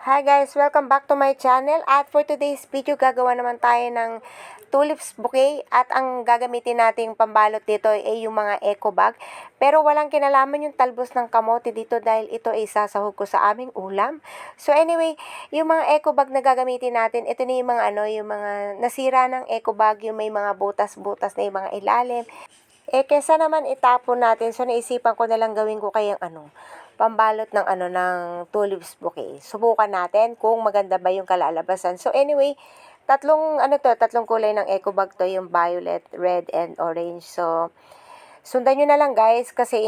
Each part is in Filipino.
Hi guys! Welcome back to my channel. At for today's video, gagawa naman tayo ng tulips bouquet. At ang gagamitin nating pambalot dito ay yung mga eco bag. Pero walang kinalaman yung talbos ng kamote dito dahil ito ay isasahog ko sa aming ulam. So anyway, yung mga eco bag na gagamitin natin, ito na yung mga yung mga nasira ng eco bag, yung may mga butas-butas na yung mga ilalim. Kesa naman itapon natin, so naisipan ko na lang gawin ko kayang pambalot ng ng tulips bouquet. Subukan natin kung maganda ba yung kalalabasan. So anyway, tatlong kulay ng eco bag to, yung violet, red, and orange. So sundan nyo na lang guys kasi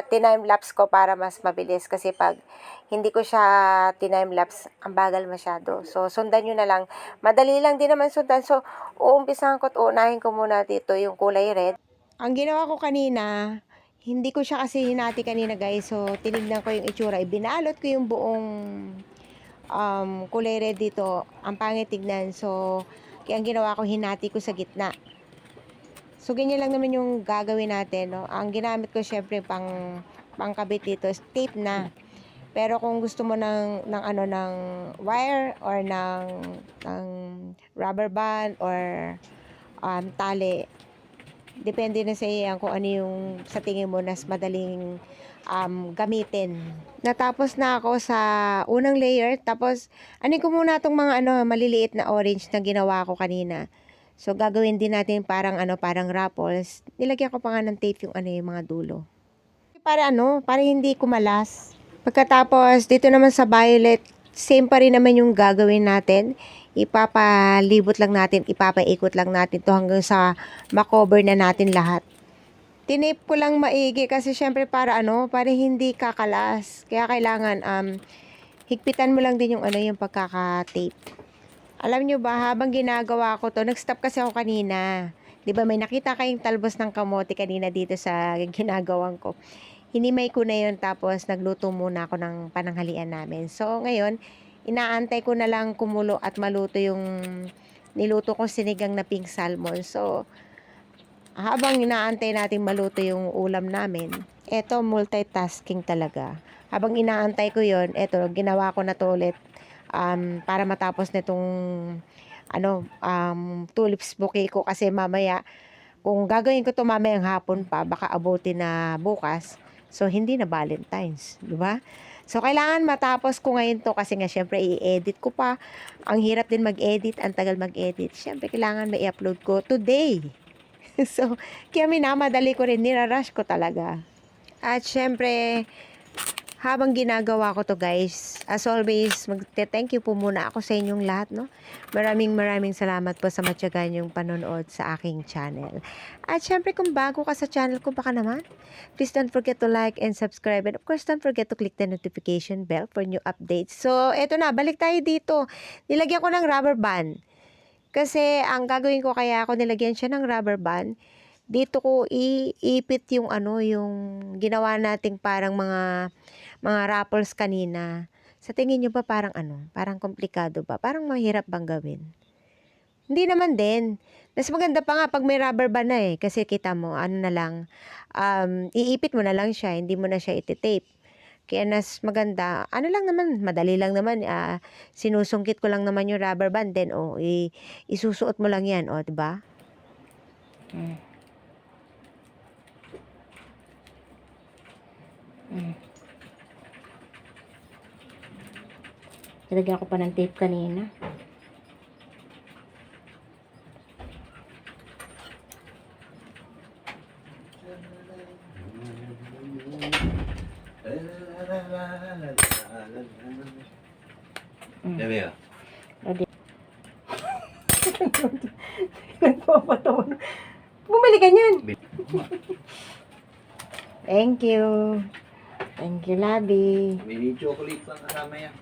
tinime lapse ko para mas mabilis kasi pag hindi ko siya tinime lapse, ang bagal masyado. So sundan nyo na lang. Madali lang din naman sundan. So uumpisahan ko at uunahin ko muna dito yung kulay red. Ang ginawa ko kanina, hindi ko siya kasi hinati kanina guys. So, tinignan ko yung itsura. Ibinalot ko yung buong kulay red dito. Ang pangit tignan. So, kaya ang ginawa ko, hinati ko sa gitna. So, ganyan lang naman yung gagawin natin. No? Ang ginamit ko syempre pangkabit dito is tape na. Pero kung gusto mo ng wire or ng rubber band or tali, depende na sa iyo kung ano yung sa tingin mo nas madaling gamitin. Natapos na ako sa unang layer. Tapos, ko muna itong mga maliliit na orange na ginawa ko kanina. So, gagawin din natin parang raffles. Nilagyan ko pa nga ng tape yung mga dulo. Para hindi kumalas. Pagkatapos, dito naman sa violet, same pa rin naman yung gagawin natin. Ipapalibot lang natin, ipapaikot lang natin to hanggang sa makover na natin lahat. Tinape ko lang maigi kasi syempre para hindi kakalas. Kaya kailangan higpitan mo lang din yung pagkaka-tape. Alam nyo ba, habang ginagawa ko to, nag-stop kasi ako kanina. 'Di ba may nakita kayong talbos ng kamote kanina dito sa ginagawang ko. Hinimay ko na yun, tapos nagluto muna ako ng pananghalian namin. So ngayon, inaantay ko na lang kumulo at maluto yung niluto kong sinigang na pink salmon. So habang inaantay natin maluto yung ulam namin, eto multitasking talaga. Habang inaantay ko yon, eto ginawa ko na to ulit para matapos nitong tulips bouquet ko kasi mamaya kung gagawin ko to mamayang hapon pa, baka abutin na bukas. So, hindi na Valentine's, di ba? So, kailangan matapos ko ngayon to kasi nga, syempre, i-edit ko pa. Ang hirap din mag-edit, ang tagal mag-edit. Syempre, kailangan may i-upload ko today. So, kaya minamadali ko rin, nirarush ko talaga. At syempre, habang ginagawa ko to guys, as always, magte-thank you po muna ako sa inyong lahat, no? Maraming salamat po sa matyagan yung panonood sa aking channel. At syempre, kung bago ka sa channel ko, baka naman, please don't forget to like and subscribe. And of course, don't forget to click the notification bell for new updates. So, eto na, balik tayo dito. Nilagyan ko ng rubber band. Kasi, ang gagawin ko kaya ako nilagyan siya ng rubber band, dito ko iipit yung yung ginawa nating parang mga raffles kanina. Sa tingin nyo ba parang parang komplikado ba? Parang mahirap bang gawin? Hindi naman din. Mas maganda pa nga pag may rubber band na kasi kita mo, na lang, iipit mo na lang siya, hindi mo na siya iti-tape. Kaya mas maganda, lang naman, madali lang naman, sinusungkit ko lang naman yung rubber band, then isusuot mo lang yan, diba? Nilagyan ko pa ng tape kanina. Dami ah. Nagpapatawa. Bumili ka niyan. Thank you. Thank you, Labi. Mini chocolate lang kasama yan.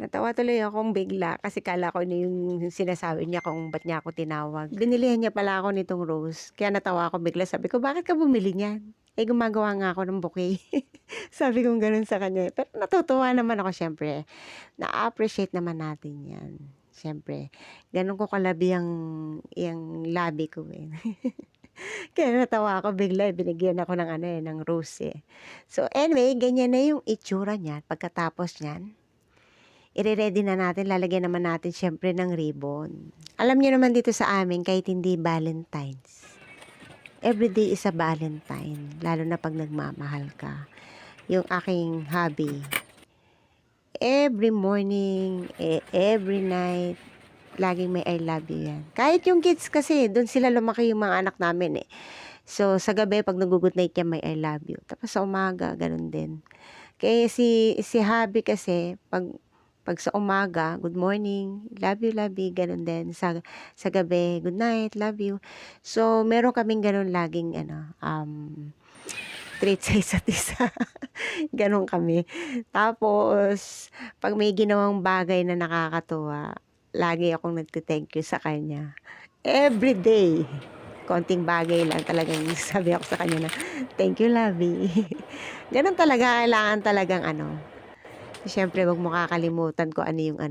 Natawa tuloy akong bigla kasi kala ko yung sinasabi niya kung ba't niya ako tinawag. Binilihan niya pala ako nitong rose. Kaya natawa ako bigla. Sabi ko, bakit ka bumili niyan? Gumagawa nga ako ng bouquet. Sabi ko ganun sa kanya. Pero natutuwa naman ako syempre. Na-appreciate naman natin yan. Syempre, ganun ko kalabi yung labi ko Kaya natawa ako bigla, binigyan ako ng rose So anyway, ganyan na yung itsura niya pagkatapos niyan. ire-ready na natin, lalagyan naman natin syempre ng ribbon. Alam niyo naman dito sa amin, kahit hindi Valentine's, everyday is a Valentine, lalo na pag nagmamahal ka. Yung aking hobby, every morning, every night, laging may I love you yan. Kahit yung kids kasi, doon sila lumaki yung mga anak namin eh. So, sa gabi, pag nag-good night yan, may I love you. Tapos sa umaga, ganun din. Kaya si hubby kasi, pag sa umaga, good morning, love you, ganun din. Sa gabi, good night, love you. So, meron kaming ganun laging, treat sa isa't isa. Ganun kami. Tapos, pag may ginawang bagay na nakakatuwa, lagi akong nagte-thank you sa kanya. Every day. Konting bagay lang talagang sabi ako sa kanya na, thank you, lovey. Ganun talaga, kailangan talagang siyempre wag mo kakalimutan kung ano yung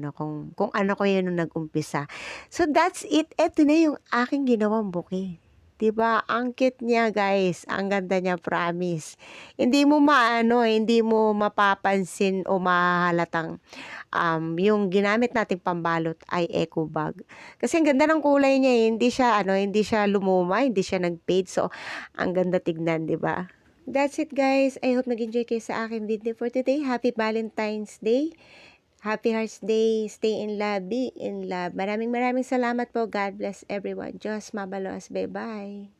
kung ano ko yun nung nag-umpisa. So that's it. Eto na yung aking ginawang bouquet. 'Di ba? Ang cute niya, guys. Ang ganda niya, promise. Hindi mo hindi mo mapapansin o mahahalatang yung ginamit nating pambalot ay eco bag. Kasi ang ganda ng kulay niya, hindi siya hindi siya lumuma, hindi siya nag-fade. So, ang ganda tignan, 'di ba? That's it, guys. I hope nag-enjoy kayo sa aking video for today. Happy Valentine's Day. Happy Hearts Day. Stay in love. Be in love. Maraming salamat po. God bless everyone. Diyos mabalos. Bye-bye.